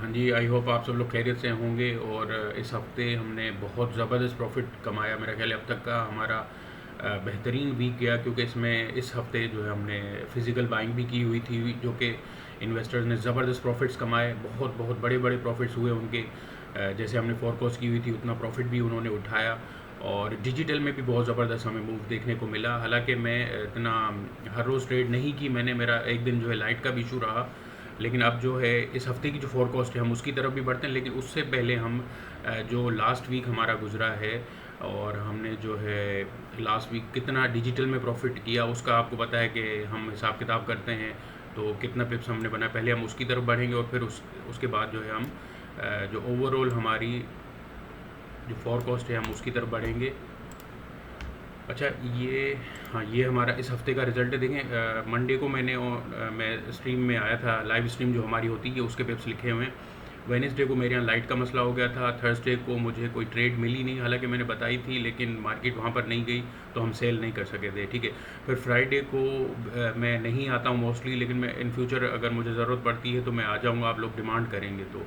हाँ जी, I hope आप सब लोग खैरियत से होंगे। और इस हफ़्ते हमने बहुत ज़बरदस्त प्रॉफ़िट कमाया। मेरा ख़्याल है अब तक का हमारा बेहतरीन वीक गया, क्योंकि इसमें इस हफ़्ते जो है हमने फ़िज़िकल बाइंग भी की हुई थी, जो कि इन्वेस्टर्स ने ज़बरदस्त प्रॉफ़िट्स कमाए। बहुत बहुत बड़े-बड़े प्रॉफ़िट्स हुए उनके। जैसे हमने फोरकास्ट की हुई थी उतना प्रॉफ़िट भी उन्होंने उठाया। और डिजिटल में भी बहुत ज़बरदस्त हमें मूव देखने को मिला। हालाँकि मैं इतना हर रोज़ ट्रेड नहीं की मैंने, मेरा एक दिन जो है लाइट का भी इशू रहा। लेकिन अब जो है इस हफ्ते की जो फोरकास्ट है हम उसकी तरफ भी बढ़ते हैं, लेकिन उससे पहले हम जो लास्ट वीक हमारा गुजरा है और हमने जो है लास्ट वीक कितना डिजिटल में प्रॉफिट किया उसका आपको पता है कि हम हिसाब किताब करते हैं। तो कितना पिप्स हमने बनाया, पहले हम उसकी तरफ बढ़ेंगे और फिर उसके बाद जो है हम जो ओवरऑल हमारी जो फोरकास्ट है हम उसकी तरफ बढ़ेंगे। अच्छा, ये हाँ, ये हमारा इस हफ्ते का रिजल्ट है। देखें, मंडे को मैं स्ट्रीम में आया था, लाइव स्ट्रीम जो हमारी होती है उसके पिप्स लिखे हुए हैं। वेडनेसडे को मेरे यहाँ लाइट का मसला हो गया था। थर्सडे को मुझे कोई ट्रेड मिली नहीं, हालांकि मैंने बताई थी, लेकिन मार्केट वहाँ पर नहीं गई तो हम सेल नहीं कर सके थे। ठीक है, फिर फ्राइडे को मैं नहीं आता हूँ मोस्टली, लेकिन मैं इन फ्यूचर अगर मुझे ज़रूरत पड़ती है तो मैं आ जाऊँगा, आप लोग डिमांड करेंगे तो।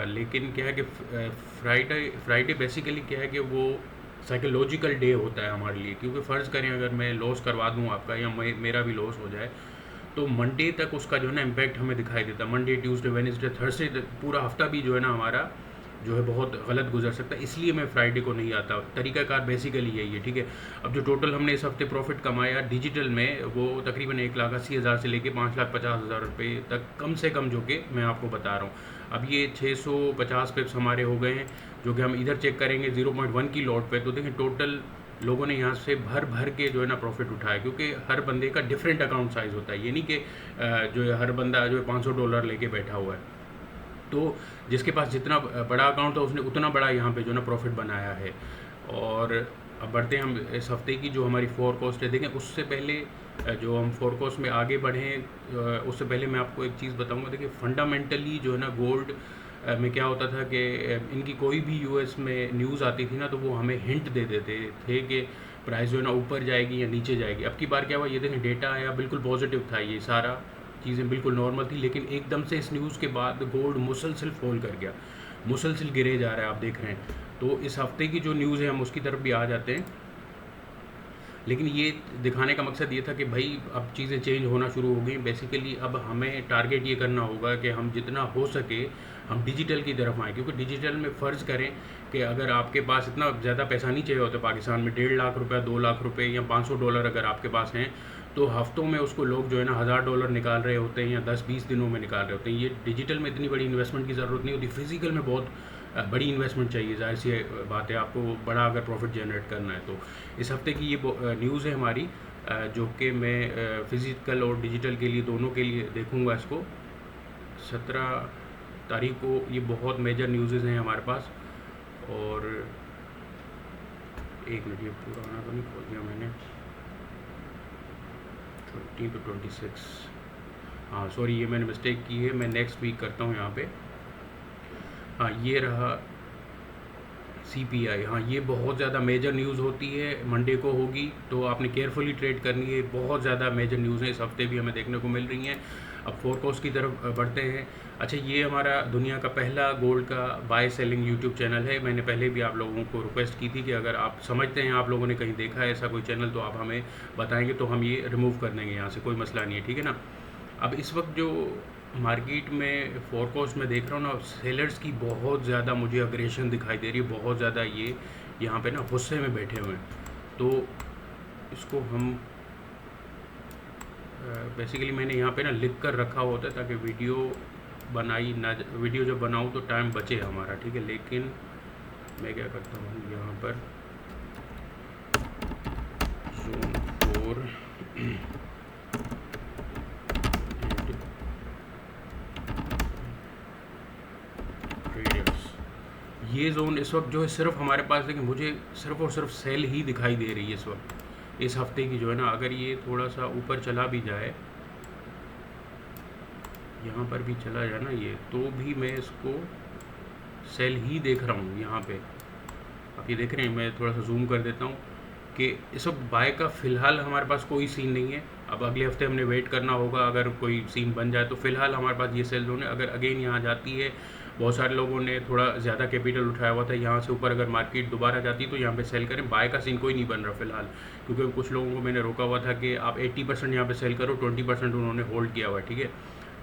लेकिन क्या है कि फ्राइडे फ्राइडे बेसिकली क्या है कि वो साइकोलॉजिकल डे होता है हमारे लिए, क्योंकि फ़र्ज़ करें अगर मैं लॉस करवा दूँ आपका या मेरा भी लॉस हो जाए, तो मंडे तक उसका जो है ना इम्पैक्ट हमें दिखाई देता है। मंडे, ट्यूसडे, वेडनेसडे, थर्सडे, पूरा हफ्ता भी जो है ना हमारा जो है बहुत गलत गुजर सकता है। इसलिए मैं फ्राइडे को नहीं आता। तरीक़ाकार बेसिकली यही है। ठीक है, अब जो टोटल हमने इस हफ्ते प्रॉफिट कमाया डिजिटल में वो तकरीबन 1,80,000 से लेके 5,50,000 रुपये तक कम से कम, जो कि मैं आपको बता रहा हूँ। अब ये 650 पिप्स हमारे हो गए हैं, जो कि हम इधर चेक करेंगे 0.1 की लॉट पे, तो देखें टोटल लोगों ने यहाँ से भर भर के जो है ना प्रॉफिट उठाया, क्योंकि हर बंदे का डिफरेंट अकाउंट साइज़ होता है। ये नहीं कि जो है हर बंदा जो है $500 लेके बैठा हुआ है। तो जिसके पास जितना बड़ा अकाउंट है उसने उतना बड़ा यहाँ पे जो है ना प्रॉफिट बनाया है। और अब बढ़ते हैं हम इस हफ्ते की जो हमारी फोरकास्ट है। देखें, उससे पहले जो हम फोरकास्ट में आगे बढ़ें उससे पहले मैं आपको एक चीज़ बताऊंगा। देखिए, फंडामेंटली जो है ना गोल्ड में क्या होता था कि इनकी कोई भी यूएस में न्यूज़ आती थी ना तो वो हमें हिंट दे देते थे कि प्राइस जो है ना ऊपर जाएगी या नीचे जाएगी। अब की बार क्या हुआ, ये देखें डेटा आया बिल्कुल पॉजिटिव था, ये सारा चीज़ें बिल्कुल नॉर्मल थी, लेकिन एकदम से इस न्यूज़ के बाद गोल्ड मुसलसल फॉल कर गया, मुसलसल गिरे जा रहा है, आप देख रहे हैं। तो इस हफ्ते की जो न्यूज़ है हम उसकी तरफ भी आ जाते हैं। लेकिन ये दिखाने का मकसद ये था कि भाई अब चीज़ें चेंज होना शुरू हो गई। बेसिकली अब हमें टारगेट ये करना होगा कि हम जितना हो सके हम डिजिटल की तरफ आएँ, क्योंकि डिजिटल में फ़र्ज़ करें कि अगर आपके पास इतना ज़्यादा पैसा नहीं चाहिए होता पाकिस्तान में, 1.5 लाख रुपया, 2 लाख रुपये या $500 अगर आपके पास हैं, तो हफ्तों में उसको लोग जो है ना $1000 निकाल रहे होते हैं या 10-20 दिनों में निकाल रहे होते हैं। ये डिजिटल में इतनी बड़ी इन्वेस्टमेंट की ज़रूरत नहीं होती, फिज़िकल में बहुत बड़ी इन्वेस्टमेंट चाहिए। ज़ाहिर सी बात है, आपको बड़ा अगर प्रॉफिट जनरेट करना है तो। इस हफ्ते की ये न्यूज़ है हमारी, जो कि मैं फ़िज़िकल और डिजिटल के लिए दोनों के लिए देखूँगा इसको। 17 तारीख को ये बहुत मेजर न्यूज़ेज़ हैं हमारे पास। और एक मिनट, ये पुराना तो नहीं खोल दिया मैंने, 20 to 26, हाँ सॉरी, ये मैंने मिस्टेक की है, मैं नेक्स्ट वीक करता हूँ यहाँ पे। हाँ, ये रहा सीपीआई। हाँ, ये बहुत ज़्यादा मेजर न्यूज़ होती है, मंडे को होगी, तो आपने केयरफुली ट्रेड करनी है। बहुत ज़्यादा मेजर न्यूज़ है इस हफ्ते भी हमें देखने को मिल रही हैं। अब फोरकास्ट की तरफ बढ़ते हैं। अच्छा, ये हमारा दुनिया का पहला गोल्ड का बाय सेलिंग यूट्यूब चैनल है। मैंने पहले भी आप लोगों को रिक्वेस्ट की थी कि अगर आप समझते हैं, आप लोगों ने कहीं देखा है ऐसा कोई चैनल, तो आप हमें बताएंगे तो हम ये रिमूव कर देंगे यहाँ से, कोई मसला नहीं है, ठीक है ना। अब इस वक्त जो मार्केट में फोरकास्ट में देख रहा हूँ ना, सेलर्स की बहुत ज़्यादा मुझे अग्रेशन दिखाई दे रही है, बहुत ज़्यादा ये यहाँ पे ना गुस्से में बैठे हुए हैं। तो इसको हम बेसिकली मैंने यहाँ पे ना लिख कर रखा होता है ताकि वीडियो जब बनाऊँ तो टाइम बचे हमारा, ठीक है। लेकिन मैं क्या करता हूँ यहाँ पर ज़ूम 4 ट्रेडर्स, ये जोन इस वक्त जो है सिर्फ हमारे पास, लेकिन मुझे सिर्फ और सिर्फ सेल ही दिखाई दे रही है इस वक्त, इस हफ्ते की जो है ना। अगर ये थोड़ा सा ऊपर चला भी जाए, यहाँ पर भी चला जाए ना ये, तो भी मैं इसको सेल ही देख रहा हूँ यहाँ पे। आप ये देख रहे हैं, मैं थोड़ा सा जूम कर देता हूँ कि इस वक्त बाय का फ़िलहाल हमारे पास कोई सीन नहीं है। अब अगले हफ्ते हमने वेट करना होगा, अगर कोई सीन बन जाए तो फ़िलहाल हमारे पास ये सेल ज़ोन है। अगर अगेन यहाँ जाती है, बहुत सारे लोगों ने थोड़ा ज़्यादा कैपिटल उठाया हुआ था, यहाँ से ऊपर अगर मार्केट दोबारा जाती है तो यहाँ पे सेल करें। बाय का सीन कोई नहीं बन रहा फ़िलहाल, क्योंकि कुछ लोगों को मैंने रोका हुआ था कि आप 80% यहाँ पे सेल करो, 20% उन्होंने होल्ड किया हुआ है, ठीक है।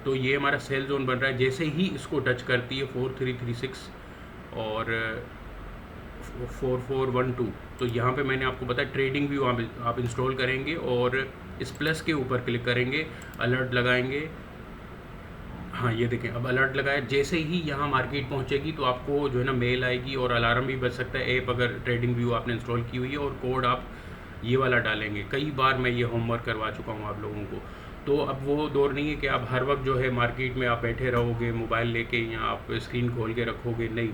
तो ये हमारा सेल जोन बन रहा है। जैसे ही इसको टच करती है 4336 और 4412, तो यहाँ पे मैंने आपको बताया ट्रेडिंग व्यू वहाँ पे आप इंस्टॉल करेंगे और इस प्लस के ऊपर क्लिक करेंगे, अलर्ट लगाएंगे। हाँ, ये देखें, अब अलर्ट लगाया। जैसे ही यहाँ मार्केट पहुँचेगी तो आपको जो है ना मेल आएगी और अलार्म भी बज सकता है, ऐप अगर ट्रेडिंग व्यू आपने इंस्टॉल की हुई है, और कोड आप ये वाला डालेंगे। कई बार मैं ये होमवर्क करवा चुका हूँ आप लोगों को। तो अब वो दौर नहीं है कि आप हर वक्त जो है मार्केट में आप बैठे रहोगे मोबाइल लेके या आप स्क्रीन खोल के रखोगे, नहीं।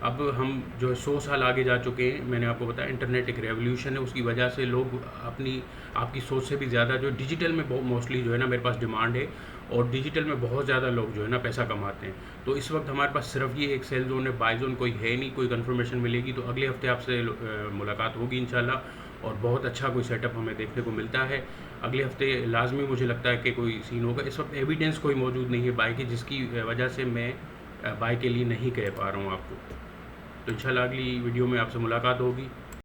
अब हम जो है 100 साल आगे जा चुके हैं। मैंने आपको बताया इंटरनेट एक रेवोल्यूशन है, उसकी वजह से लोग अपनी आपकी सोच से भी ज़्यादा जो डिजिटल में बहुत मोस्टली जो है ना मेरे पास डिमांड है, और डिजिटल में बहुत ज़्यादा लोग जो है ना पैसा कमाते हैं। तो इस वक्त हमारे पास सिर्फ ये एक सेल जोन है, बाय जोन कोई है नहीं। कोई कंफर्मेशन मिलेगी तो अगले हफ्ते आपसे मुलाकात होगी इंशाल्लाह, और बहुत अच्छा कोई सेटअप हमें देखने को मिलता है। अगले हफ्ते लाजमी मुझे लगता है कि कोई सीन होगा। इस वक्त एविडेंस कोई मौजूद नहीं है बाय की, जिसकी वजह से मैं बाय के लिए नहीं कह पा रहा हूँ आपको। तो इंशाल्लाह अगली वीडियो में आपसे मुलाकात होगी।